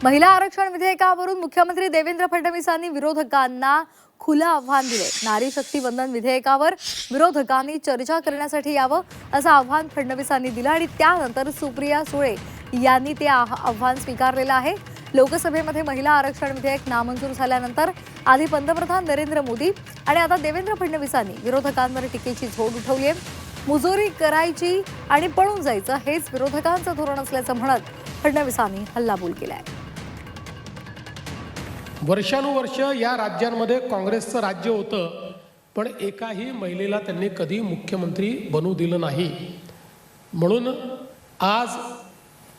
महिला आरक्षण विधेयकावरून मुख्यमंत्री देवेंद्र फडणवीसांनी विरोधकांना खुलं आव्हान दिले। नारी शक्ती वंदन विधेयकावर विरोधकांनी चर्चा करण्यासाठी यावं असं आव्हान फडणवीसांनी दिलं आणि त्यानंतर सुप्रिया सुळे यांनी ते आव्हान स्वीकारलेलं आहे। लोकसभेमध्ये महिला आरक्षण विधेयक नामंजूर झाल्यानंतर आधी पंतप्रधान नरेंद्र मोदी आणि आता देवेंद्र फडणवीसांनी विरोधकांवर टीकेची झोड उठवली आहे। मुजोरी करायची आणि पळून जायचं हेच विरोधकांचं धोरण असल्याचं म्हणत फडणवीसांनी हल्लाबोल केलाय। वर्षानुवर्ष या राज्यांमध्ये काँग्रेसचं राज्य होतं, पण एकाही महिलेला त्यांनी कधी मुख्यमंत्री बनवू दिलं नाही। म्हणून आज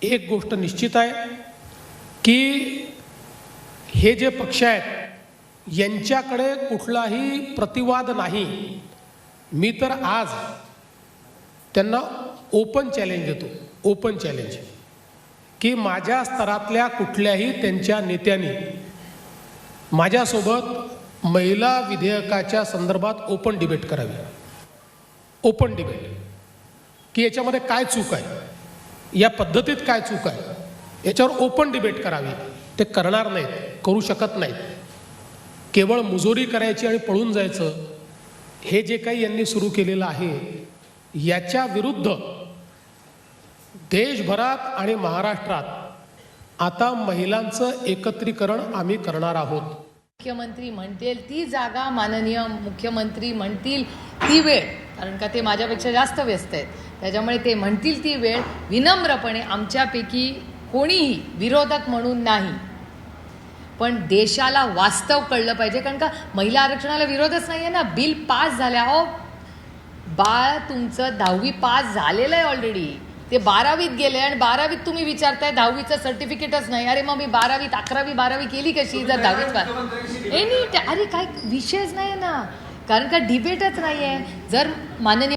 एक गोष्ट निश्चित आहे की हे जे पक्ष आहेत यांच्याकडे कुठलाही प्रतिवाद नाही। मी तर आज त्यांना ओपन चॅलेंज देतो, ओपन चॅलेंज की माझ्या स्तरातल्या कुठल्याही त्यांच्या नेत्यांनी माझ्यासोबत महिला विधेयकाच्या संदर्भात ओपन डिबेट करावी। ओपन डिबेट की याच्यामध्ये काय चूक आहे, या पद्धतीत काय चूक आहे, याच्यावर ओपन डिबेट करावी। ते करणार नाहीत, करू शकत नाहीत। केवळ मुजोरी करायची आणि पळून जायचं हे जे काही यांनी सुरू केलेलं आहे याच्या विरुद्ध देशभरात आणि महाराष्ट्रात आता महिलांचं एकत्रीकरण आम्ही करणार आहोत। मुख्यमंत्री म्हणतील ती जागा, माननीय मुख्यमंत्री म्हणतील ती वेळ, कारण का ते माझ्यापेक्षा जास्त व्यस्त आहेत, त्याच्यामुळे ते म्हणतील ती वेळ विनम्रपणे आमच्यापैकी कोणीही विरोधक म्हणून नाही, पण देशाला वास्तव कळलं पाहिजे। कारण का महिला आरक्षणाला विरोधच नाही आहे ना, बिल पास झाल्या। अहो बाळ तुमचं 10वी पास झालेलं आहे ऑलरेडी, ते 12वीत गेले आणि 12वीत तुम्ही विचारताय 10वीचं सर्टिफिकेटच नाही। अरे मग मी 12वीत 11वी 12वी केली कशी जर 10वीत अरे काय विषयच नाही ना, कारण का डिबेटच नाही आहे। जर माननीय